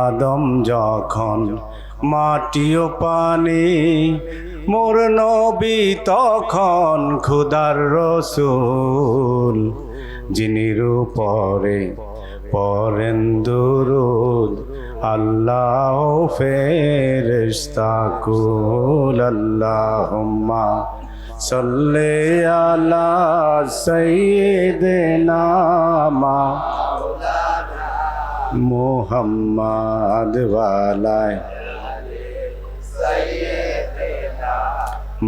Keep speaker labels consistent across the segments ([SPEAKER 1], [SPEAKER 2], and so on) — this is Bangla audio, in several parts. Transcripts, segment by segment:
[SPEAKER 1] আদম যখন মাটি ও পানি, মোর নবী তখন খুদার রসূল, যিনির উপরে পড়েন দুরূদ আল্লাহ ফেরেশতা কুল। আল্লাহুম্মা সাল্লি আলা সাইয়্যিদিনা মুহাম্মাদ ওয়া আলা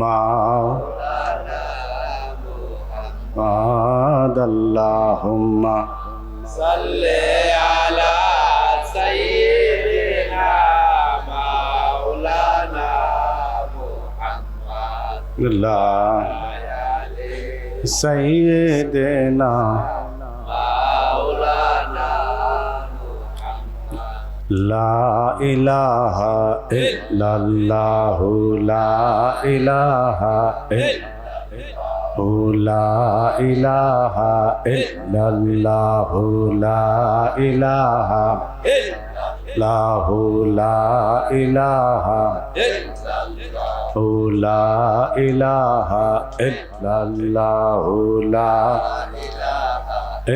[SPEAKER 1] মাওলানা মুহাম্মাদ। আল্লাহুম্মা
[SPEAKER 2] সাল্লি আলা সাইয়্যিদিনা মাওলানা মুহাম্মাদ
[SPEAKER 1] সাইয়্যিদিনা
[SPEAKER 2] মাওলানা মুহাম্মাদ।
[SPEAKER 1] লা ইলাহা ইল্লাল্লাহু লা ইলাহা ইল্লাল্লাহু লা ইলাহা ইল্লাল্লাহু লা ইলাহা ইল্লাল্লাহু লা ইলাহা ইল্লাল্লাহু লা ইলাহা ইল্লাল্লাহু লা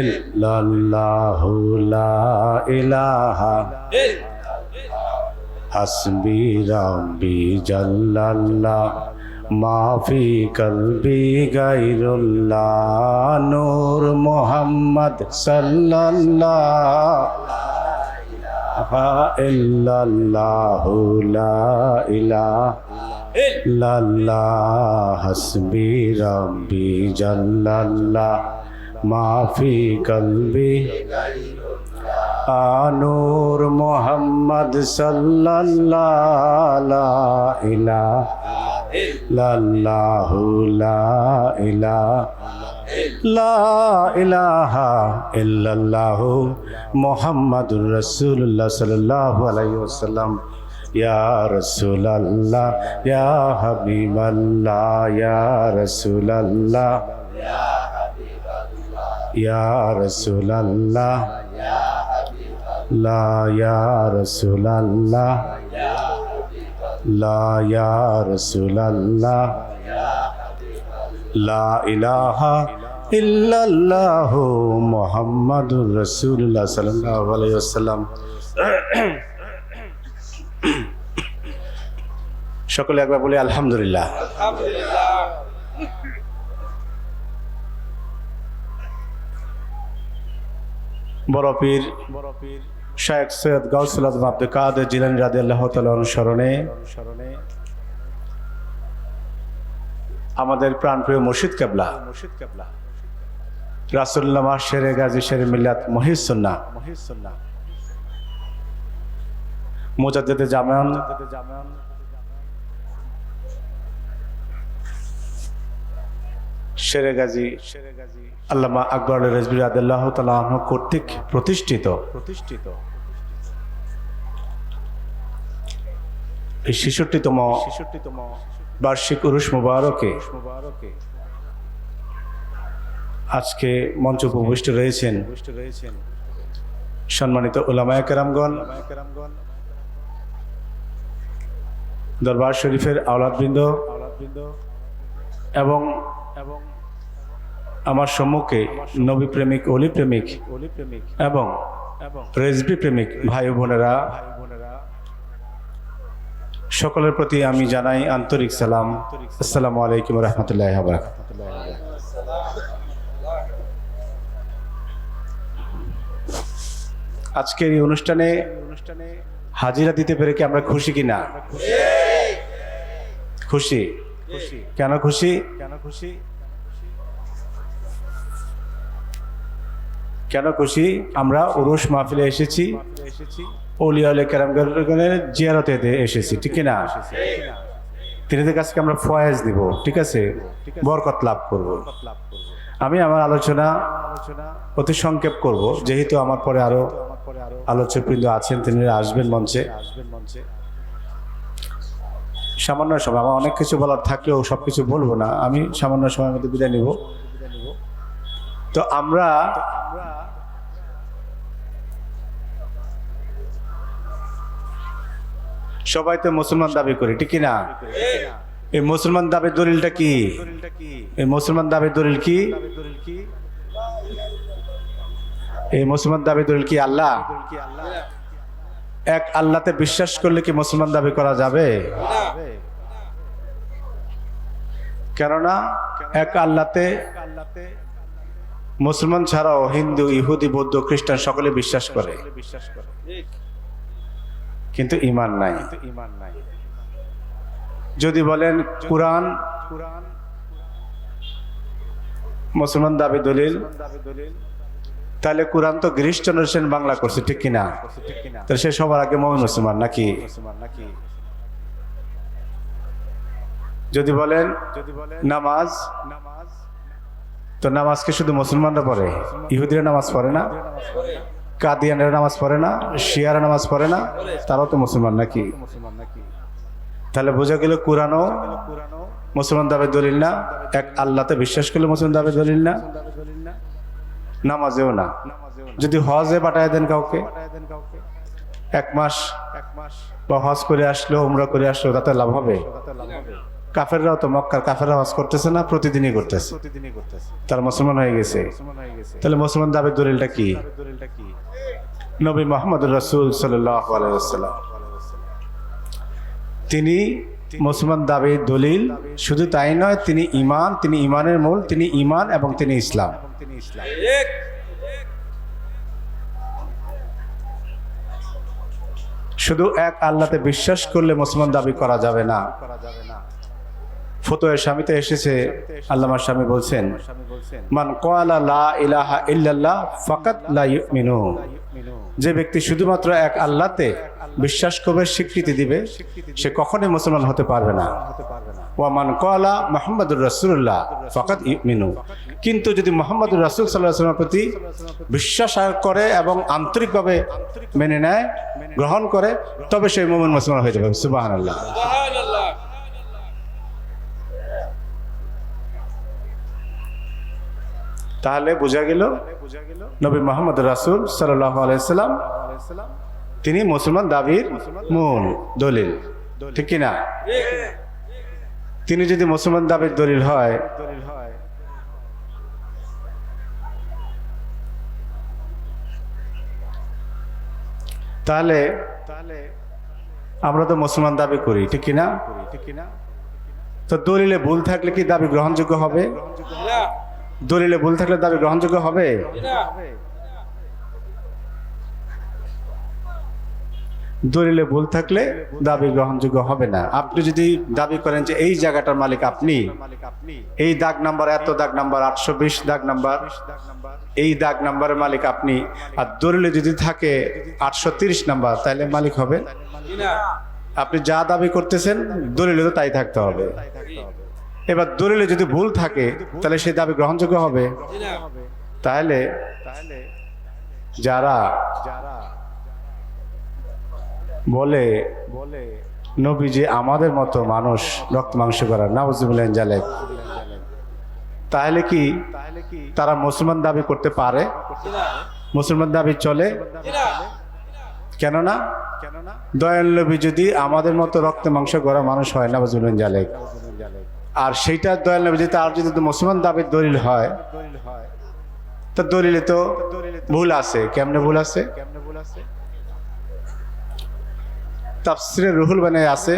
[SPEAKER 1] ইল্লাল্লাহু লা ইলাহা হাসবি রাব্বি জাল্লাল্লাহ মাফি কলবি গায়রুল্লাহ নূর মুহাম্মদ সাল্লাল্লাহু ইল্লাল্লাহু লা ইলাহা ইল্লাল্লাহ হাসবি রাব্বি জাল্লাল্লাহ মাফি কলবি নূর মুহাম্মদ সাল্লাল্লাহু লা ইলাহা লা ইলাহা ইল্লাল্লাহু মুহাম্মাদুর রাসূলুল্লাহ সাল্লাল্লাহু আলাইহি ওয়াসাল্লাম। ইয়া রাসূলাল্লাহ ইয়া হাবিবাল্লাহ ইয়া রাসূলাল্লাহ ইয়া রাসূলাল্লাহ লা ইয়া রাসূলাল্লাহ লা ইয়া রাসূলাল্লাহ লা ইলাহা ইল্লাল্লাহু মুহাম্মাদুর রাসূলুল্লাহ সাল্লাল্লাহু আলাইহি ওয়াসাল্লাম। সকলে একবার বলি আলহামদুলিল্লাহ।
[SPEAKER 2] আলহামদুলিল্লাহ।
[SPEAKER 1] বড় পীর শায়েখ সৈয়দ গাউসুল আজম আব্দুল কাদের জিলানী রাদিয়াল্লাহু তাআলা অনুসরণে আমাদের প্রাণপ্রিয় মুর্শিদ কেবলা রাসূলুল্লাহ মা শেরে গাজী শেরে মিল্লাত মুহিস সুন্নাহ মুজাদ্দিদে জামান শেরে গাজী আল্লামা আকবর রেজভী রাদিয়াল্লাহু তাআলা আনহু কর্তৃক প্রতিষ্ঠিত এই ৬৬তম বার্ষিক উরুস মুবারকে আজকে মঞ্চ উপবিষ্ট রয়েছেন সম্মানিত উলামায়ে কেরামগণ, দরবার শরীফের আওলাদবৃন্দ এবং আমার সম্মুখে নবী প্রেমিক অলি প্রেমিক এবং রেজভী প্রেমিক ভাই বোনেরা, সকলের প্রতি আমি জানাই আন্তরিক সালাম। আসসালামু আলাইকুম ওয়া রাহমাতুল্লাহি ওয়া বারাকাতুহু। আজকের এই অনুষ্ঠানে হাজিরা দিতে পেরে কি আমরা খুশি কিনা? খুশি। কেন খুশি? কেন খুশি? আমরা উরুস মাহফিলে এসেছি, ওলিয়া কেরামগণের জিয়ারতে এসেছি, ঠিক না? তিনাদের কাছে আমরা ফয়েজ দিব, ঠিক আছে, বরকত লাভ করব। আমি আমার আলোচনা অতি সংক্ষেপ করব, যেহেতু আমার পরে আরো আলোচকবৃন্দ আছেন, তিনি আসবেন মঞ্চে। সামান্য সময়, আমার অনেক কিছু বলার থাকলেও সবকিছু বলবো না, আমি সামান্য সময়ের মধ্যে বিদায় নিব। তো আমরা সবাই তো মুসলমান দাবি করি, ঠিক কি না? এই মুসলমান দাবির দলিলটা কি? এই মুসলমান দাবির দলিল কি? এই মুসলমান দাবির দলিল কি? আল্লাহ। এক আল্লাহতে বিশ্বাস করলে কি মুসলমান দাবি করা যাবে? কেননা এক আল্লাহতে মুসলমান ছাড়াও হিন্দু, ইহুদি, বৌদ্ধ, খ্রিস্টান সকলে বিশ্বাস করে, কিন্তু ঈমান নাই। যদি বলেন কোরআন মুসলমান দাবি দলিল, তাহলে কোরআন তো গিরিশ চন্দ্র সেন বাংলা করছে, ঠিক কিনা? তাহলে সে সবার আগে মুমিন মুসলমান নাকি? যদি বলেন নামাজ, তো নামাজকে শুধু মুসলমানরা পড়ে, ইহুদিরা নামাজ পড়ে না, কাদিয়ানরা নামাজ পড়ে না, শিয়ারা নামাজ পড়ে না, তারাও তো মুসলমান নাকি? তাহলে বোঝা গেল কোরআনও মুসলমান দাবির দলিল না, এক আল্লাহতে বিশ্বাস করলে মুসলমান দাবির দলিল না, নামাজেও না। যদি হজে পাঠায় দেন কাউকে, 1 মাস বা হজ করে আসলো, উমরা করে আসলো, তাতে লাভ হবে? কাফেররাও তো, মক্কার কাফেররা হজ করতেছে না, প্রতিদিনই করতেছে, তার মুসলমান হয়ে গেছে। তাহলে মুসলমান দাবির দলিলটা কি? নবী মুহাম্মদুর রাসূল সাল্লাল্লাহু আলাইহি ওয়াসাল্লাম, তিনি মুসলমান দাবির দলিল। শুধু তাই নয়, তিনি ঈমান, তিনি ঈমানের মূল, তিনি ঈমান এবং তিনি ইসলাম। শুধু এক আল্লাহতে বিশ্বাস করলে মুসলমান দাবি করা যাবে না। ফতোয়া স্বামীতে এসেছে, আল্লামা স্বামী বলছেন, মান ক্বালা লা ইলাহা ইল্লাল্লাহ ফাকাত লা ইউমিনু, যে ব্যক্তি শুধুমাত্র এক আল্লাহতে বিশ্বাস করবে, স্বীকৃতি দিবে, সে কখনোই মুসলমান হতে পারবে না। ওয়া মান ক্বালা মুহাম্মাদুর রাসূলুল্লাহ ফাকাত ইউমিনু, কিন্তু যদি মুহাম্মদুর রাসূল সাল্লাল্লাহু আলাইহি ওয়াসাল্লামের প্রতি বিশ্বাস করে এবং আন্তরিকভাবে মেনে নেয়, গ্রহণ করে, তবে সে মুমিন মুসলমান হয়ে যাবে। সুবহানাল্লাহ। তাহলে বোঝা গেল নবী মুহাম্মদ রাসূল সাল্লাল্লাহু আলাইহি ওয়াসাল্লাম তিনি মুসলমান দাবির মূল দলিল, ঠিক কি না? তিনি যদি মুসলমান দাবির দলিল হয়, তাহলে আমরা তো মুসলমান দাবি করি, ঠিক কি না? তো দলিলে ভুল থাকলে কি দাবি গ্রহণযোগ্য হবে? দলিলে ভুল থাকলে দাবি গ্রহণযোগ্য হবে? দলিলে ভুল থাকলে দাবি গ্রহণযোগ্য হবে না। আপনি যদি দাবি করেন যে এই জায়গাটার মালিক আপনি, এই দাগ নাম্বার, এত দাগ নাম্বার, 820 দাগ নাম্বার, এই দাগ নাম্বারের মালিক আপনি, আর দলিলে যদি থাকে 830 নাম্বার, তাহলে মালিক হবে? আপনি যা দাবি করতেছেন দলিলে তো তাই থাকতে হবে। এবার দলিলে যদি ভুল থাকে, তাহলে সেই দাবি গ্রহণযোগ্য হবে? তাহলে যারা বলে নবীজি আমাদের মতো মানুষ, রক্ত মাংস করার, নাউজুবিল্লাহ জালেক, তাহলে কি তারা মুসলমান দাবি করতে পারে? মুসলমান দাবি চলে? কেননা দয়াল নবী যদি আমাদের মতো রক্ত মাংস করা মানুষ হয়, নাউজুবিল্লাহ জালেক, আর সেইটা দয়াল নবী যদি তার যদি মুসলমান দাবির দলিল হয়, তো দলিলে তো ভুল আছে। কেমনে ভুল আছে? তাফসিরে রুহুল বানায় আছে,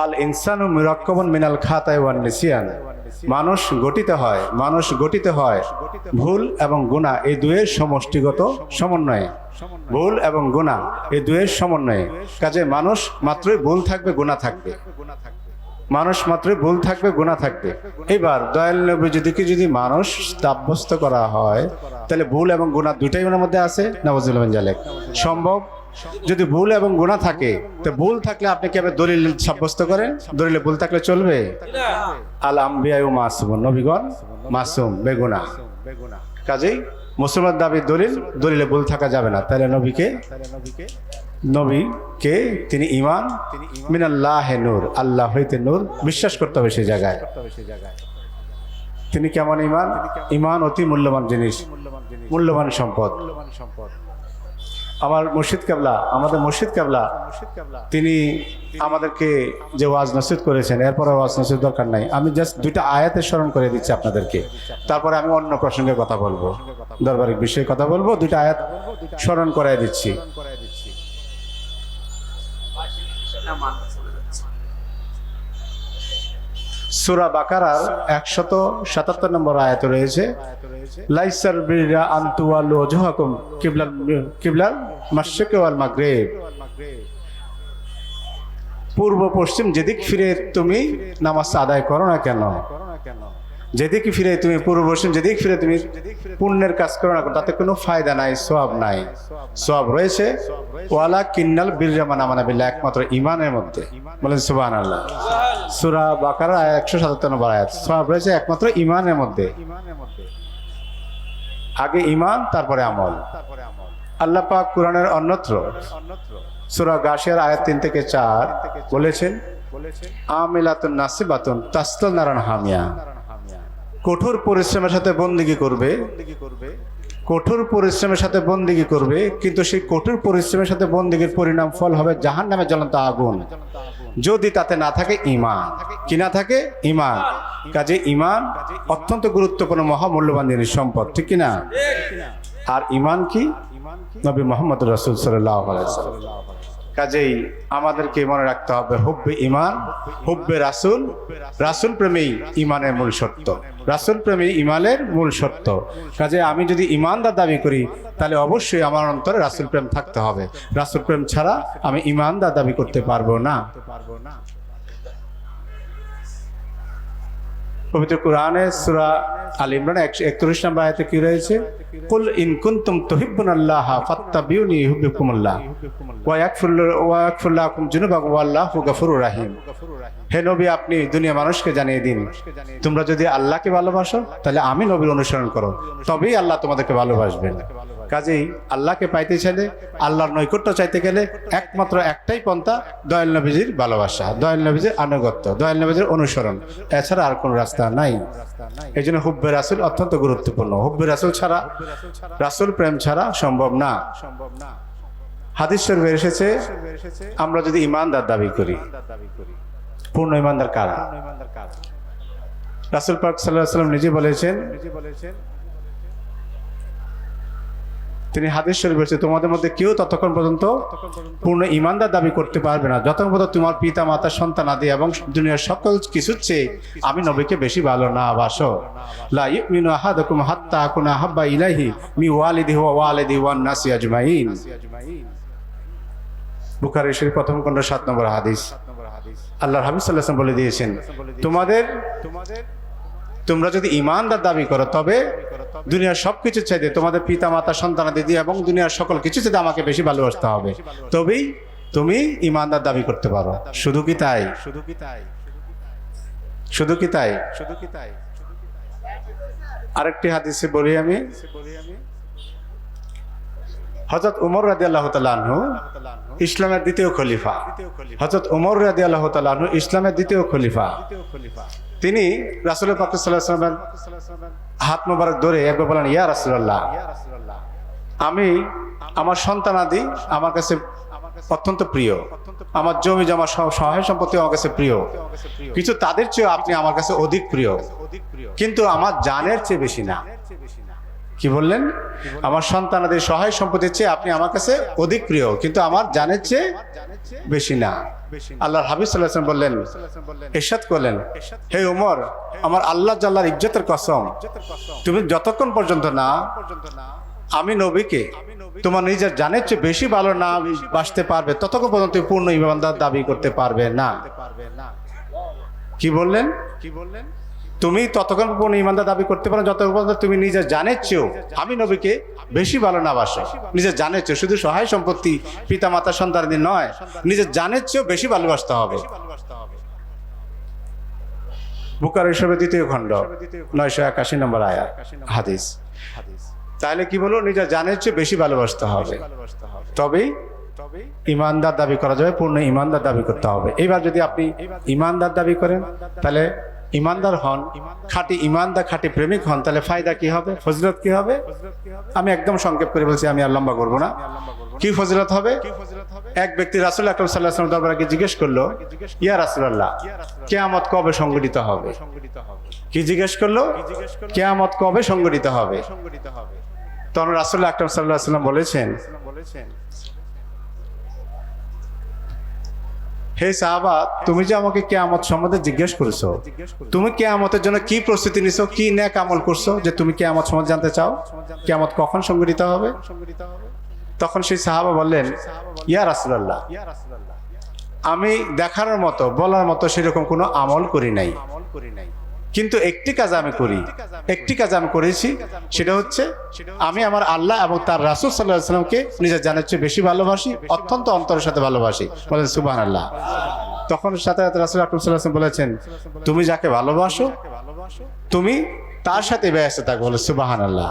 [SPEAKER 1] আল ইনসানু মুরাক্কাবুন মিনাল খাতা'i ওয়ান নিসিয়ান, মানুষ গঠিত হয় ভুল এবং গুনাহ, এই দুয়ের সমষ্টিগত সমন্বয়ে। ভুল এবং গুনাহ এই দুয়ের সমন্বয়ে। কাজে মানুষ মাত্রই ভুল থাকবে, গুনাহ থাকবে, মানুষ মাত্রই ভুল থাকবে, গুনাহ থাকবে। এবার দয়াল নবী যদি মানুষ সাব্যস্ত করা হয়, তাহলে ভুল এবং গুনাহ দুইটাই ওনার মধ্যে আছে, নাউজুবিল্লাহ জালেক, সম্ভব? যদি ভুল এবং গুনাহ থাকে, তো ভুল থাকলে আপনি কিভাবে দলিল সাব্যস্ত করেন? দলিলে ভুল থাকলে চলবে? আল আম্বিয়াউ মাসুম, নবীগণ মাসুম, বেগুনাহ। কাজেই মুসলমান দাবির দলিলে ভুল থাকা যাবে না। তাহলে নবীকে তিনি ঈমান, মিনাল্লাহি নূর, আল্লাহ হইতে নূর, বিশ্বাস করতে হবে সেই জায়গায়। তিনি কেমন ঈমান? ঈমান অতি মূল্যবান জিনিস, মূল্যবান সম্পদ। আমার মুর্শিদ কেবলা, আমাদের মুর্শিদ কেবলা, তিনি আমাদেরকে যে ওয়াজ নসিহত করেছেন, এরপরে ওয়াজ নসিহত দরকার নাই। আমি জাস্ট দুইটা আয়াতের স্মরণ করে দিচ্ছি আপনাদেরকে, তারপরে আমি অন্য প্রসঙ্গে কথা বলবো, দরবারিক বিষয়ে কথা বলবো। দুইটা আয়াত স্মরণ করাই দিচ্ছি। সূরা বাকারার 177 নম্বর আয়াত রয়েছে, লাইসার বিররা আন তুওয়াল্লু ওজহাকুম কিবলাল মাশরিকি ওয়াল মাগরিব। পূর্ব পশ্চিম যেদিক ফিরে তুমি নামাজ আদায় করো না কেন, যেদিক ফিরে তুমি পূর্ব পশ্চিম যেদিক ফিরে তুমি পুণ্যের কাজ করো না কেন, তাতে কোনো ফায়দা নাই, সওয়াব নাই। সওয়াব রয়েছে ওয়ালা কিন্নাল বিররা মান আমানা বিল্লাহ, একমাত্র ঈমানের মধ্যে। বলেন সুবহানাল্লাহ। সূরা বাকারা 177 নম্বর আয়াত। সওয়াব রয়েছে একমাত্র ঈমানের মধ্যে। আগে ঈমান, তারপরে আমল। আল্লাহ পাক কোরআনের অন্যত্র সূরা গাশিয়ার আয়াত 3 থেকে 4 বলেছেন, আমিলাতুন নাসিবাতুন তাসলাল নারান হামিয়া। কঠোর পরিশ্রমের সাথে বন্দেগী করবে, কঠোর পরিশ্রমের সাথে বন্দেগী করবে, কিন্তু সেই কঠোর পরিশ্রমের সাথে বন্দেগীর পরিণাম ফল হবে জাহান্নামের জ্বলন্ত আগুন, যদি তাতে না থাকে ঈমান। কি না থাকে? ঈমান। কাজে ঈমান অত্যন্ত গুরুত্বপূর্ণ, মহামূল্যবান জিনিস, সম্পদ, ঠিক কিনা? আর ঈমান কি? নবী মুহাম্মদ রাসূল সাল্লাল্লাহু আলাইহি ওয়াসাল্লাম। কাজেই আমাদেরকে মনে রাখতে হবে হুব্বে ঈমান, হুব্বে রাসূল। রাসূল প্রেমেই ঈমানের মূল শর্ত, রাসূল প্রেমেই ঈমানের মূল শর্ত। কাজে আমি যদি ঈমানদার দাবি করি, তাহলে অবশ্যই আমার অন্তরে রাসূল প্রেম থাকতে হবে। রাসূল প্রেম ছাড়া আমি ঈমানদার দাবি করতে পারবো না। পবিত্র কোরআনে সূরা আল ইমরান 131 নম্বর আয়াতে কি রয়েছে? কুল ইন কুনতুম তুহিব্বুনাল্লাহা ফাত্তাবিউনি ইউহিব্বুকুমুল্লাহ ওয়া ইয়াগফির লাকুম যুনুবাকুম ওয়াল্লাহু গফুরুর রহিম। হে নবী, আপনি দুনিয়া মানুষকে জানিয়ে দিন, তোমরা যদি আল্লাহকে ভালোবাসো তাহলে আমি নবীর অনুসরণ করো, তবেই আল্লাহ তোমাদেরকে ভালোবাসবেন। কাজেই আল্লাহকে পাইতে চাইলে, আল্লাহর নৈকট্য চাইতে গেলে একমাত্র একটাই পন্থা, দয়াল নবীজির ভালোবাসা, দয়াল নবীজির আনুগত্য, দয়াল নবীজির অনুসরণ, এছাড়া আর কোনো রাস্তা নাই। এই জন্য হুব্বে রাসূল অত্যন্ত গুরুত্বপূর্ণ। হুব্বে রাসূল ছাড়া, রাসূল প্রেম ছাড়া সম্ভব না। হাদিস শরীফে এসেছে, আমরা যদি ঈমানদার দাবি করি, পূর্ণ ঈমানদার কারা? রাসূল পাক সাল্লাল্লাহু আলাইহি ওয়াসাল্লাম নিজে বলেছেন, তিনি হাদিস শরীফে বলেছেন, তোমাদের মধ্যে কেউ ততক্ষণ পর্যন্ত পূর্ণ ঈমানদার দাবি করতে পারবে না যতক্ষণ পর্যন্ত তোমার পিতা মাতা সন্তান আদি এবং দুনিয়ার সকল কিছুর চেয়ে আমি নবীকে বেশি ভালো না বাসো। লা ইউমিনু আহাদুকুম হাত্তা আকুনা হাব্বা ইলাইহি মি ওয়ালিদিহি ওয়া ওয়ালিদি ওয়ান নাসি আজমাইন। বুখারী শরীফ প্রথম খণ্ড 7 নম্বর হাদিস। আল্লাহর হাবিব সাল্লাল্লাহু আলাইহি ওয়াসাল্লাম বলে দিয়েছেন, তোমরা যদি ঈমানদার দাবি করো, তবে দুনিয়ার সবকিছু চাইতে তোমাদের পিতা মাতা সন্তান দিদি এবং দুনিয়ার সকল কিছু চাইতে আমাকে বেশি ভালোবাসতে হবে, তবেই তুমি ঈমানদার দাবি করতে পারো। শুধু কি তাই? শুধু কি তাই? আরেকটি হাদিসে বলি আমি, হযরত ওমর রাদিয়াল্লাহু তাআলা আনহু ইসলামের দ্বিতীয় খলিফা, হযরত ওমর রাদিয়াল্লাহু তাআলা আনহু ইসলামের দ্বিতীয় খলিফা। তিনি রাসূল পাক সাল্লাল্লাহু আলাইহি ওয়াসাল্লামের হাত মোবারক ধরে একবার বলেন, ইয়া রাসূলুল্লাহ, আমি আমার সন্তানাদি আমার কাছে অত্যন্ত প্রিয়, আমার জমি জমা সহায় সম্পত্তি আমার কাছে প্রিয়, কিছু তাদের চেয়ে আপনি আমার কাছে অধিক প্রিয়, কিন্তু আমার জানের চেয়ে বেশি না। কি বললেন? আমার সন্তানাদের সহায় সম্পত্তির চেয়ে আপনি আমার কাছে অধিক প্রিয়, কিন্তু আমার জানের চেয়ে বেশি না। আল্লাহর হাবিব সাল্লাল্লাহু আলাইহি ওয়াসাল্লাম বললেন, ইরশাদ করলেন, হে ওমর, আমার আল্লাহ জাল্লার ইজ্জতের কসম, তুমি যতক্ষণ পর্যন্ত না আমি নবীকে তোমার নিজের জানের চেয়ে বেশি ভালো না বাসতে পারবে, ততক্ষণ পর্যন্ত তুমি পূর্ণ ঈমানদার দাবি করতে পারবে না। কি বললেন? তুমি ততক্ষণ পূর্ণ ঈমানদার দাবি করতে পারো যতক্ষণ পর্যন্ত তুমি নিজের জানের চেয়েও আমি নবীকে বেশি ভালো না বাসো। নিজের জানের চেয়ে, শুধু সহায় সম্পত্তি পিতা মাতা সন্তানদের নয়, নিজের জানের চেয়েও বেশি ভালোবাসতে হবে। বুখারী শরীফের দ্বিতীয় খণ্ড 981 নম্বর আয়াত হাদিস। তাহলে কি বলো? নিজের জানের চেয়ে বেশি ভালোবাসতে হবে, তবেই ঈমানদার দাবি করা যাবে, পূর্ণ ঈমানদার দাবি করতে হবে। এবার যদি আপনি ঈমানদার দাবি করেন, তাহলে ইমানদার হন, খাঁটি ইমানদার খাঁটি প্রেমিক হন, তাহলে ফায়দা কি হবে, ফজিলত কি হবে? আমি একদম সংক্ষেপ করে বলছি, আমি আর লম্বা করবো না। কি ফজিলত হবে? এক ব্যক্তি রাসূল আকরাম সাল্লাল্লাহু আলাইহি ওয়াসাল্লাম দরবারে গিয়ে জিজ্ঞেস করলো, ইয়া রাসূলুল্লাহ, কিয়ামত কবে সংঘটিত হবে? কি জিজ্ঞেস করলো? কিয়ামত কবে সংঘটিত হবে? তখন রাসূল আকরাম সাল্লাল্লাহু আলাইহি ওয়াসাল্লাম বলেছেন, হে সাহাবা, তুমি যে আমাকে কিয়ামত সম্বন্ধে জিজ্ঞেস করেছো, তুমি কিয়ামতের জন্য কি প্রস্তুতি নিছো, কি নেক আমল করছো যে তুমি কিয়ামত সম্বন্ধে জানতে চাও, কিয়ামত কখন সংঘটিত হবে? তখন সেই সাহাবা বললেন, ইয়া রাসূলুল্লাহ, আমি দেখার মতো বলার মতো সেরকম কোনো আমল করি নাই, কিন্তু একটি কাজ আমি করি, একটি কাজ আমি করেছি, সেটা হচ্ছে আমি আমার আল্লাহ এবং তার রাসূল সাল্লাল্লাহু আলাইহি ওয়াসাল্লামকে নিজের জানের চেয়ে বেশি ভালোবাসি, অত্যন্ত অন্তরের সাথে ভালোবাসি। বলেন সুবহানাল্লাহ। তখন সাথে সাথে রাসূল আকরাম সাল্লাল্লাহু আলাইহি ওয়াসাল্লাম বলেছেন, তুমি যাকে ভালোবাসো তুমি তার সাথে ব্যস্ত থাকো। বলে সুবহানাল্লাহ।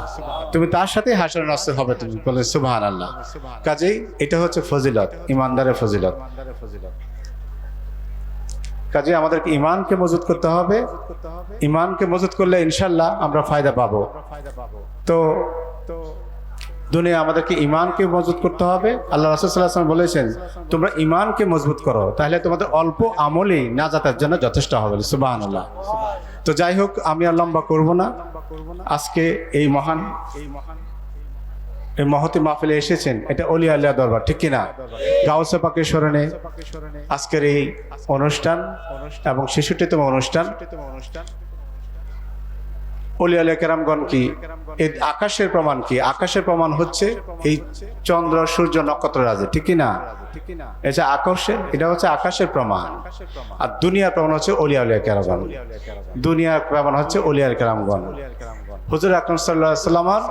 [SPEAKER 1] তুমি তার সাথে হাসরে নাসর হবে তুমি। বলে সুবহানাল্লাহ। কাজেই এটা হচ্ছে ফজিলত, ইমানদারের ফজিলত। কাজে আমাদেরকে ইমানকে মজবুত করতে হবে। ইমানকে মজবুত করলে ইনশাল্লাহ আমরা ফায়দা পাবো। তো দুনিয়া আমাদেরকে ইমানকে মজবুত করতে হবে। আল্লাহ রাসূল সাল্লাল্লাহু আলাইহি ওয়াসাল্লাম বলেছেন, তোমরা ইমানকে মজবুত করো, তাহলে তোমাদের অল্প আমলই নাজাতের জন্য যথেষ্ট হবে। সুবহানাল্লাহ। তো যাই হোক, আমি আর লম্বা করব না। আজকে এই মহতি মাহফিলে এসেছেন, এটা অলি আল্লাহ দরবার, ঠিক কিনা? গাউসে পাকের স্মরণে আজকের এই অনুষ্ঠান এবং ৬৬তম অনুষ্ঠান। অলি আল্লাহ কেরামগণ কি এই আকাশের প্রমাণ কি? আকাশের প্রমাণ হচ্ছে এই চন্দ্র সূর্য নক্ষত্র রাজি, ঠিক কিনা? এটা আকাশের, এটা হচ্ছে আকাশের প্রমাণ। আর দুনিয়ার প্রমাণ হচ্ছে অলি আল্লাহ কেরামগণ। দুনিয়ার প্রমাণ হচ্ছে অলি আল্লাহ কেরামগণ। হুজুর আকরাম সাল্লাল্লাহু আলাইহি ওয়াসাল্লামের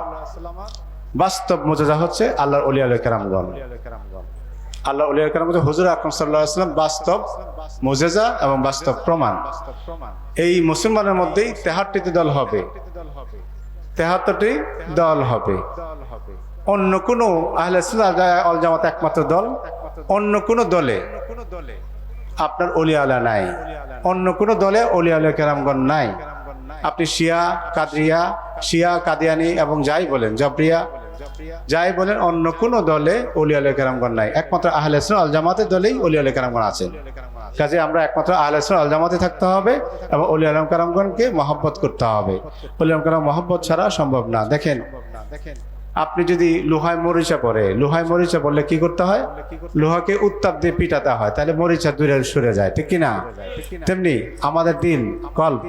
[SPEAKER 1] বাস্তব মুজিজা হচ্ছে আল্লাহর ওলি আল্লাহ কেরামগণ। আল্লাহ ওলি আল্লাহ কেরাম হচ্ছে হুজুর আকরাম সাল্লাল্লাহু আলাইহি ওয়াসাল্লাম বাস্তব মুজিজা এবং বাস্তব প্রমাণ। এই মুসলমানের মধ্যেই 73টি দল হবে, 73টি দল হবে। অন্য কোন আহলে সুন্নাত ওয়াল জামাত একমাত্র দল, অন্য কোন দলে আপনার ওলি আল্লাহ নাই, অন্য কোন দলে ওলি আল্লাহ কেরামগণ নাই। আপনি শিয়া কাদরিয়া, শিয়া কাদিয়ানি এবং যাই বলেন, জবরিয়া যাই বলেন, অন্য কোন দলে ওলি আল্লাহ কেরামগণ নাই। একমাত্র আহলে সুন্নাত ওয়াল জামাতের দলেই ওলি আল্লাহ কেরামগণ আছেন। কাজে আমরা একমাত্র আহলে সুন্নাত ওয়াল জামাতে থাকতে হবে এবং ওলি আল্লাহ কেরামগণকে মহব্বত করতে হবে। ওলি আল্লাহ কেরাম মহব্বত ছাড়া সম্ভব না। দেখেন, আপনি যদি লোহায় মরিচা পড়ে, লোহায় মরিচা পড়লে কি করতে হয়? লোহাকে উত্তাপ দিয়ে পিটাতে হয়, তাহলে মরিচা দূরে সরে যায়, ঠিক কিনা? তেমনি আমাদের দিল, কল্ব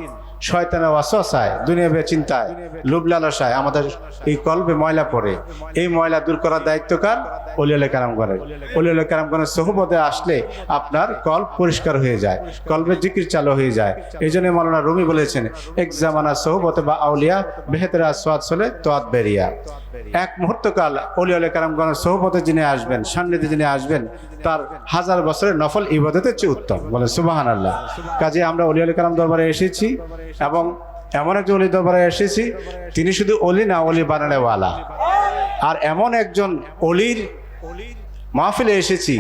[SPEAKER 1] শয়তানের ওয়াসওয়াসায়, দুনিয়াবি চিন্তায়, লোভ লালসায় আমাদের এই কলবে ময়লা পড়ে। এই ময়লা দূর করার দায়িত্ব কার? ওলি আল্লাহ কেরামগণের। ওলি আল্লাহ কেরামগণের সোহবতে আসলে আপনার কল্ব পরিষ্কার হয়ে যায়, কলবের জিকির চালু হয়ে যায়। এই জন্য মাওলানা রুমি বলেছেন, এক জামানা সোহবতে বা আউলিয়া বেহেতরা সোয়াদ চলে তোয়াত বেরিয়া। এক মুহূর্তকাল ওলি আল্লাহ কেরামগণের সোহবতে যিনি আসবেন, সান্নিধ্যে যিনি আসবেন, তার 1000 বছরের নফল ইবাদতের চেয়ে উত্তম। বলে সুবহানাল্লাহ। কাজে আমরা ওলি আল্লাহ কেরাম দরবারে এসেছি এবং এমন একজন অলি দরবারে এসেছি, তিনি শুধু অলি না, অলি বানানেওয়ালা। আর এমন একজন অলির মাহফিলে এসেছি,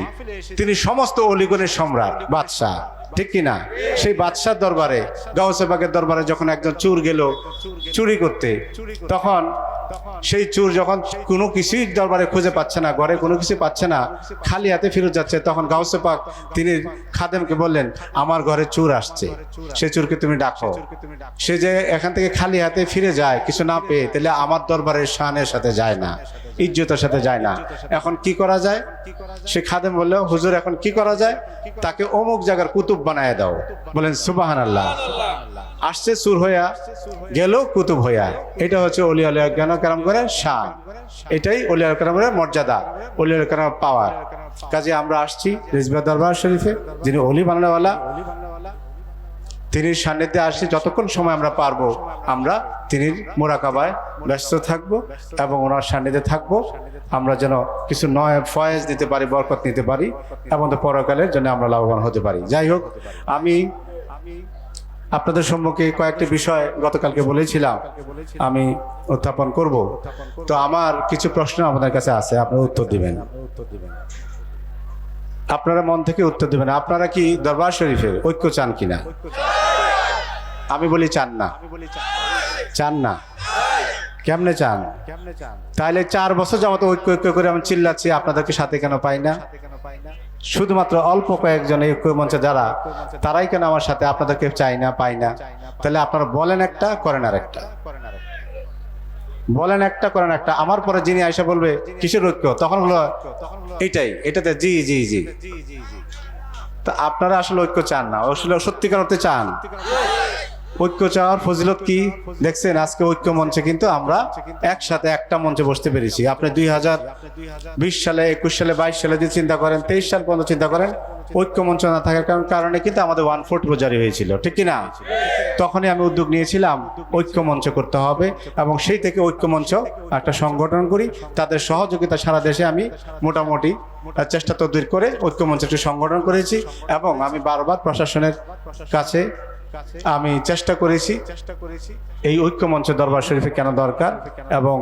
[SPEAKER 1] তিনি সমস্ত অলিগণের সম্রাট, বাদশাহ, ঠিক কিনা? সেই বাদশাহ দরবারে, গাউসে পাকের দরবারে যখন একজন চোর গেল চুরি করতে, তখন সেই চোর যখন কোনো কিছুই দরবারে খুঁজে পাচ্ছে না, ঘরে কোনো কিছু পাচ্ছে না, খালি হাতে ফেরত যাচ্ছে, তখন গাউসে পাক তিনি খাদেমকে বললেন, আমার ঘরে চোর আসছে, সে চোরকে তুমি ডাকো। সে যে এখান থেকে খালি হাতে ফিরে যায় কিছু না পেয়ে, তাহলে আমার দরবারের শানের সাথে যায় না, ইজ্জতের সাথে যায় না। এখন কি করা যায়? সে খাদেম বললো, হুজুর এখন কি করা যায়? তাকে অমুক জায়গার কুতুব বানায় দাও। বলেন সুবহানাল্লাহ। আসছে চোর হইয়া, গেল কুতুব হইয়া। এটা হচ্ছে ওলি আল্লাহ কেরামগণের শান, এটাই ওলি আল্লাহ কেরামগণের মর্যাদা, ওলি আল্লাহ কেরামের পাওয়ার। কাজে আমরা আসছি রিজভী দরবার শরীফে, যিনি ওলি বানানোওয়ালা, তিনি সান্নিধ্যে আসছি। যতক্ষণ সময় আমরা পারবো আমরা তিনি মোরাকাবায় ব্যস্ত থাকবো এবং ওনার সান্নিধ্যে থাকবো, আমরা যেন কিছু নয় ফয়েজ নিতে পারি, বরকত নিতে পারি এবং পরকালের জন্য আমরা লাভবান হতে পারি। যাই হোক, আমি আপনাদের সম্মুখে কয়েকটি বিষয় গতকালকে বলেছিলাম আমি উত্থাপন করব। তো আমার কিছু প্রশ্ন আপনাদের কাছে আছে, আপনারা উত্তর দিবেন। আপনারা মন থেকে উত্তর দিবেন। আপনারা কি দরবার শরীফের ঐক্য চান কিনা? আমি বলি চান না, চান না, কেমনে চান? তাহলে 4 বছর যাবত ঐক্য ঐক্য করে আমি চিল্লাচ্ছি, আপনাদেরকে সাথে কেন পাই না? শুধুমাত্র অল্প কয়েকজন এই ঐক্য মঞ্চে যারা, তারাই কেন আমার সাথে? আপনাদেরকে চাই না, পাই না? তাহলে আপনারা বলেন একটা, করেন আর একটা, বলেন একটা, করেন একটা। আমার পরে যিনি আয়সা বলবে কিসের ঐক্য, তখন হলো এইটাই, এটাতে জি জি জি। তা আপনারা আসলে ঐক্য চান না, আসলে সত্যিকার অর্থে চান। ঐক্য চাওয়ার ফজিলত কি দেখছেন? আজকে ঐক্য মঞ্চে কিন্তু আমরা একসাথে একটা মঞ্চে বসতে পেরেছি। আপনি 2020 সালে, 21 সালে, 22 সালে যদি চিন্তা করেন, 23 সাল পর্যন্ত চিন্তা করেন, ঐক্য মঞ্চ না থাকার কারণে কিন্তু আমাদের 140 জারি হয়েছিল, ঠিক কিনা? তখনই আমি উদ্যোগ নিয়েছিলাম ঐক্য মঞ্চ করতে হবে, এবং সেই থেকে ঐক্য মঞ্চ একটা সংগঠন করি। তাদের সহযোগিতা সারা দেশে আমি মোটামুটি চেষ্টা তদবির করে ঐক্য মঞ্চ একটি সংগঠন করেছি, এবং আমি বারবার প্রশাসনের কাছে আমি চেষ্টা করেছি এই ঐক্য মঞ্চ দরবার শরীফে কেন দরকার, এবং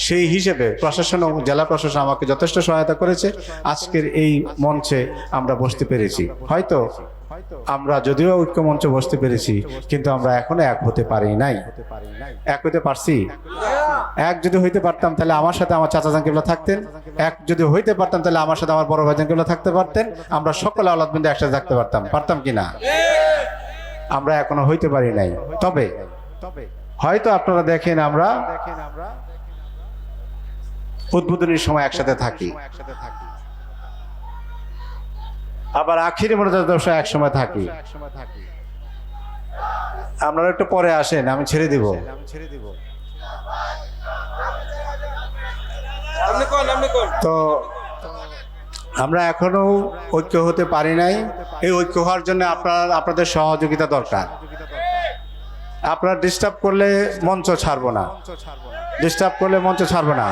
[SPEAKER 1] সেই হিসেবে প্রশাসন ও জেলা প্রশাসন আমাকে যথেষ্ট সহায়তা করেছে। আজকের এই মঞ্চে আমরা বসতে পেরেছি। হয়তো আমরা যদিও ঐক্য মঞ্চে বসতে পেরেছি, কিন্তু আমরা এখনো এক হতে পারি নাই। এক হতে পারছি? এক যদি হইতে পারতাম তাহলে আমার সাথে আমার চাচা জান কিবলা থাকতেন, এক যদি হইতে পারতাম তাহলে আমার সাথে আমার বড় ভাইজান কিবলা থাকতে পারতেন, আমরা সকলে আওলাদ বিন্দু একসাথে থাকতে পারতাম, পারতাম কিনা? আমরা এখনো হইতে পারি নাই। তবে হয়তো আপনারা দেখেন আমরা উদ্বোধনের সময় একসাথে থাকি, আবার আখিরি মোনাজাত দশায় এক সময় থাকি। আপনারা একটু পরে আসেন, আমি ছেড়ে দিব। তো আমরা এখনো ঐক্য হতে পারি নাই। এই ঐক্য হওয়ার জন্য আপনাদের সহযোগিতা দরকার। আপনারা ডিস্টার্ব করলে মঞ্চ ছাড়বো না, ডিস্টার্ব করলে মঞ্চ ছাড়বো না।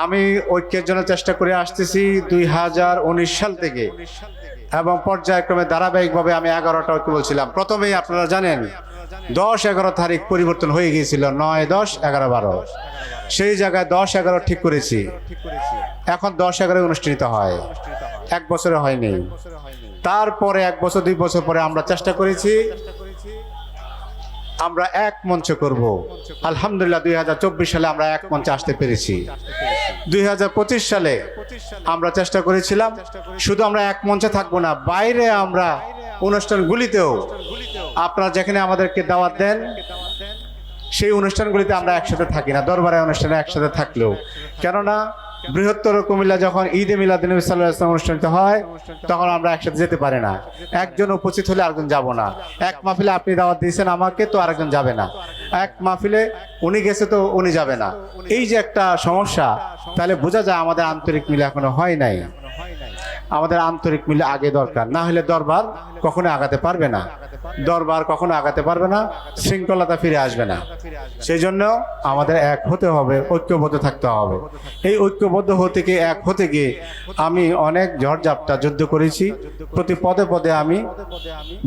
[SPEAKER 1] আমি ঐক্যের জন্য চেষ্টা করে আসতেছি 2019 সাল থেকে, এবং পর্যায়ক্রমে ধারাবাহিকভাবে আমি 11টা ঐক্য বলছিলাম। প্রথমেই আপনারা জানেন 10-11 তারিখ পরিবর্তন হয়ে গিয়েছিল, 9, 10, 11, 12। সেই জায়গায় 10-11 ঠিক করেছি। এখন 10-11 অনুষ্ঠিত হয়, 1 বছরে হয়নি। তারপরে 1 বছর 2 বছর পরে আমরা চেষ্টা করেছি আমরা এক মঞ্চ করব। আলহামদুলিল্লাহ 2024 সালে আমরা এক মঞ্চে আসতে পেরেছি। 2025 সালে আমরা চেষ্টা করেছিলাম শুধু আমরা এক মঞ্চে থাকবো না, বাইরে আমরা অনুষ্ঠানগুলিতেও, আপনারা যেখানে আমাদেরকে দাওয়াত দেন সেই অনুষ্ঠানগুলিতে আমরা একসাথে থাকি না। দরবারে অনুষ্ঠানে একসাথে থাকলেও, কেননা বৃহত্তর কুমিল্লা যখন ঈদে মিলাদুন্নবী সাল্লাল্লাহু আলাইহি ওয়াসাল্লাম অনুষ্ঠিত হয়, তখন আমরা একসাথে যেতে পারি না। একজন উপস্থিত হলে আরেকজন যাব না। এক মাহফিলে আপনি দাওয়াত দিয়েছেন আমাকে, তো আরেকজন যাবে না। এক মাহফিলে উনি গেছে তো উনি যাবে না। এই যে একটা সমস্যা, তাহলে বোঝা যায় আমাদের আন্তরিক মিলে এখনো হয় নাই। আমাদের আন্তরিক মিলে আগে দরকার, না হলে দরবার কখনো আগাতে পারবে না। দরবার কখনো আগাতে পারবে না, শৃঙ্খলতা ফিরে আসবে না। সেই জন্য আমাদের এক হতে হবে, ঐক্যবদ্ধ থাকতে হবে। এই ঐক্যবদ্ধ হতে গিয়ে, এক হতে গিয়ে আমি অনেক ঝড়ঝাপটা যুদ্ধ করেছি। প্রতি পদে পদে আমি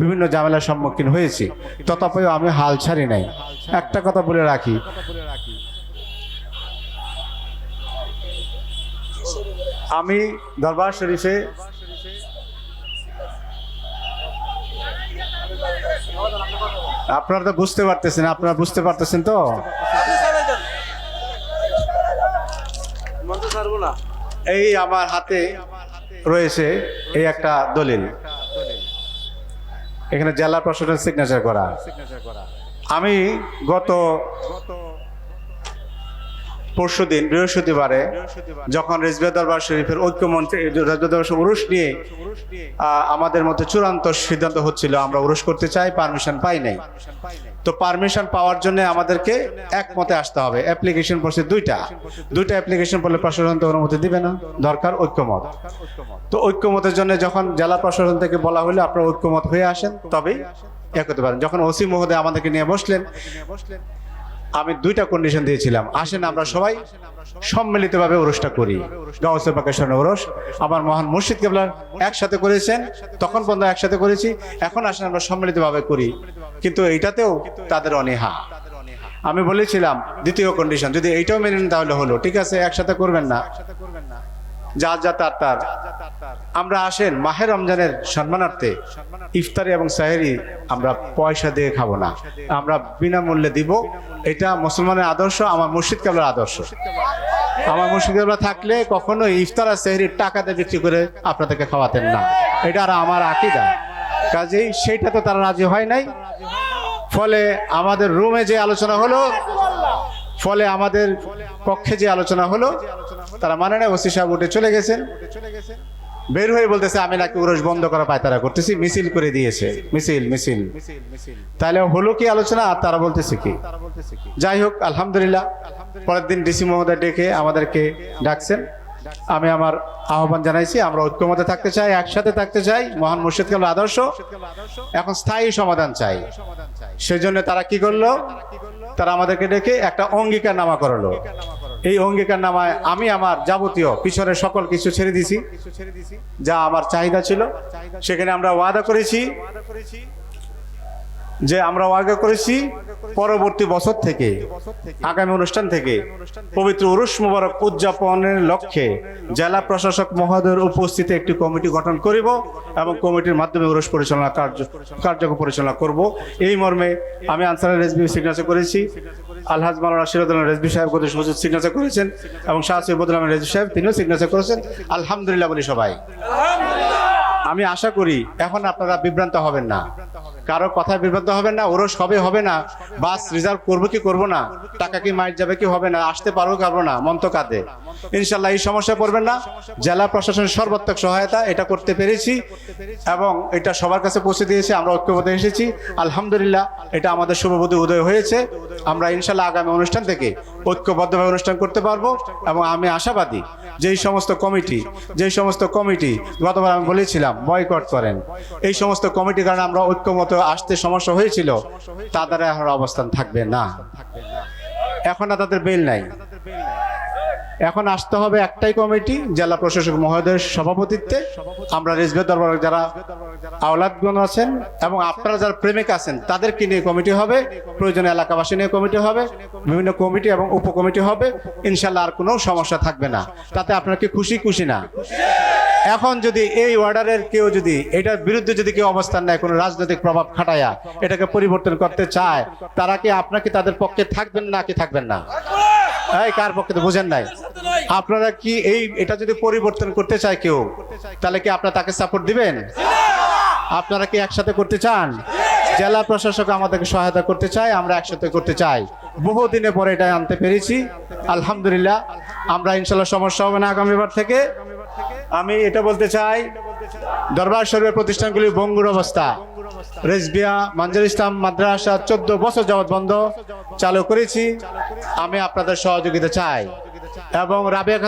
[SPEAKER 1] বিভিন্ন ঝামেলার সম্মুখীন হয়েছি, তথাপিও আমি হাল ছাড়ি নাই। একটা কথা বলে রাখি, আমি দরবার শরীফে আপনারা তো বুঝতে পারতেছেন, আপনারা বুঝতে পারতেছেন তো? এই আমার হাতে রয়েছে এই একটা দলিল, এখানে জেলা প্রশাসনের সিগনেচার করা। আমি গত পরশুদিন বৃহস্পতিবারে যখন রিজভী দরবার শরীফের ঐক্য মঞ্চে উরুস নিয়ে আমাদের মধ্যে চূড়ান্ত সিদ্ধান্ত হচ্ছিল আমরা উরুস করতে চাই, পারমিশন পাই নাই। তো পারমিশন পাওয়ার জন্য আমাদেরকে একমতে আসতে হবে। অ্যাপ্লিকেশন পড়ছে দুইটা অ্যাপ্লিকেশন পড়লে প্রশাসন তো অনুমতি দিবে না, দরকার ঐক্যমত। তো ঐক্যমতের জন্য যখন জেলা প্রশাসন থেকে বলা হলো আপনারা ঐক্যমত হয়ে আসেন তবেই এক হতে পারেন। যখন ওসি মহোদয় আমাদেরকে নিয়ে বসলেন, আমি 2টা কন্ডিশন দিয়েছিলাম, আসেন আমরা সবাই সম্মিলিতভাবে উরুসটা করি। গাউসে পাকের স্বর্ণ উরুস আমার মহান মুর্শিদ কেবলা একসাথে করেছেন, তখন পর্যন্ত একসাথে করেছি, এখন আসেন আমরা সম্মিলিতভাবে করি। কিন্তু এইটাতেও তাদের অনীহা। আমি বলেছিলাম দ্বিতীয় কন্ডিশন যদি এইটাও মেনে নেন তাহলে হলো, ঠিক আছে একসাথে করবেন না। যার যা তার তার। আমরা আসেন মাহে রমজানের সম্মানার্থে ইফতারি এবং সাহেরি আমরা পয়সা দিয়ে খাবো না, আমরা বিনামূল্যে দিব। এটা মুসলমানের আদর্শ, আমার মুর্শিদ কেবলার আদর্শ। আমার মুর্শিদ কেবলা থাকলে কখনো ইফতার আর সাহেরির টাকাতে বিক্রি করে আপনাদেরকে খাওয়াতেন না, এটা আর আমার আকীদা। কাজেই সেইটা তো তারা রাজি হয় নাই। ফলে আমাদের রুমে যে আলোচনা হলো, ফলে আমাদের কক্ষে যে আলোচনা হলো, তারা মানে না। ওসি সাহেব উঠে চলে গেছেন, বের হয়ে বলতেছে আমি নাকি উরস বন্ধ করা পায়তারা করতেছি, মিছিল করে দিয়েছে, মিছিল মিছিল। তাহলে হলো কি আলোচনা, আর তারা বলতেছে কি? যাই হোক, আলহামদুলিল্লাহ পরের দিন ডিসি মহোদয় ডেকে আমাদেরকে ডাকছেন। আমি আমার আহ্বান জানাইছি, আমরা ঐক্যমতে থাকতে চাই, একসাথে থাকতে চাই, মহান মুর্শিদ কেবলার আদর্শ। এখন স্থায়ী সমাধান চাই। সেজন্য তারা কি করলো, তারা আমাদেরকে ডেকে একটা অঙ্গীকার নামা করলো। এই অঙ্গীকার নামায় আমি আমার যাবতীয় পিছনের সকল কিছু ছেড়ে দিছি, যা আমার চাহিদা ছিল। সেখানে আমরা ওয়াদা করেছি যে আমরা ওয়াদা করেছি পরবর্তী বছর থেকে, আগামী অনুষ্ঠান থেকে পবিত্র উরুস মুবারক উদযাপনের লক্ষ্যে জেলা প্রশাসক মহোদয়ের উপস্থিতি একটি কমিটি গঠন করিব এবং কমিটির মাধ্যমে উরুস পরিচালনা কার্যক্রম পরিচালনা করব। এই মর্মে আমি আনসারের রেজবি সিগনেচার করেছি, আলহাজ মাওলানা সিরাজুল রেজবি সাহেব গত সুযোগ সিগনেচার করেছেন এবং শাহ সৈয়দুল আলম রেজবি সাহেব তিনিও সিগনেচার করেছেন। আলহামদুলিল্লাহ বলি সবাই। আমি আশা করি এখন আপনারা বিভ্রান্ত হবেন না, কারো কথায় বিভ্রান্ত হবেন না। ওরস হবে হবে না, বাস রিজার্ভ করবো কি করবো না, টাকা কি মাইট যাবে কি হবে না, আসতে পারবো পারবো না, মন্ত কাঁদে। ইনশাল্লাহ এই সমস্যা পড়বেন না। জেলা প্রশাসনের সর্বাত্মক সহায়তা এটা করতে পেরেছি এবং এটা সবার কাছে পৌঁছে দিয়েছে। আমরা ঐক্যবদ্ধ এসেছি, আলহামদুলিল্লাহ এটা আমাদের শুভবুদ্ধি উদয় হয়েছে। আমরা ইনশাল্লাহ আগামী অনুষ্ঠান থেকে ঐক্যবদ্ধভাবে অনুষ্ঠান করতে পারবো এবং আমি আশাবাদী যেই সমস্ত কমিটি গতবার আমি বলেছিলাম বয়কট করেন, এই সমস্ত কমিটির কারণে আমরা ঐক্যমত আসতে সমস্যা হয়েছিল, তাদের এখন অবস্থান থাকবে না। এখন আর তাদের বেল নাই। এখন আসতে হবে একটাই কমিটি, জেলা প্রশাসক মহোদয়ের সভাপতিত্বে। আমরা রেজবের দরবার যারা আওলাদগণ আছেন এবং আপনারা যারা প্রেমিক আছেন তাদেরকে নিয়ে কমিটি হবে, প্রয়োজনে এলাকাবাসী নিয়ে কমিটি হবে, বিভিন্ন কমিটি এবং উপকমিটি হবে। ইনশাল্লাহ আর কোনো সমস্যা থাকবে না। তাতে আপনারা কি খুশি না? এখন যদি এই অর্ডারের কেউ যদি এটার বিরুদ্ধে যদি কেউ অবস্থান নেয়, কোনো রাজনৈতিক প্রভাব খাটায়া এটাকে পরিবর্তন করতে চায়, তারা কি আপনাকে তাদের পক্ষে থাকবেন না কি থাকবেন না? এই কার পক্ষে তো বুঝেন নাই? আপনারা কি এটা যদি পরিবর্তন করতে চায় কেউ, তাহলে কি আপনারা তাকে সাপোর্ট দিবেন? আপনারা কি একসাথে করতে চান? জেলা প্রশাসক আমাদেরকে সহায়তা করতে চায়, আমরা একসাথে করতে চাই। বহুদিনে পরে এটা আনতে পেরেছি, আলহামদুলিল্লাহ। আমরা ইনশাল্লাহ সমস্যা হবে না আগামীবার থেকে। আমি এটা বলতে চাই, দরবার শরীফের প্রতিষ্ঠানগুলি ভঙ্গুর অবস্থা। রেজবিয়া মানজুর ইসলাম মাদ্রাসা 14 বছর যাবৎ বন্ধ, চালু করেছি। আমি আপনাদের সহযোগিতা চাই এবং রাবেয়া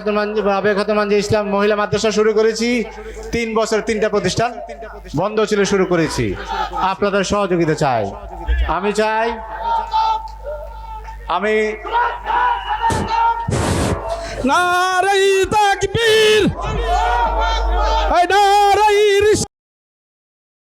[SPEAKER 1] খাতুন মানজুর ইসলাম মহিলা মাদ্রাসা শুরু করেছি। 3 বছর 3টা প্রতিষ্ঠান বন্ধ ছিল, শুরু করেছি। আপনাদের সহযোগিতা চাই। আমি
[SPEAKER 3] নারে তাকবীর,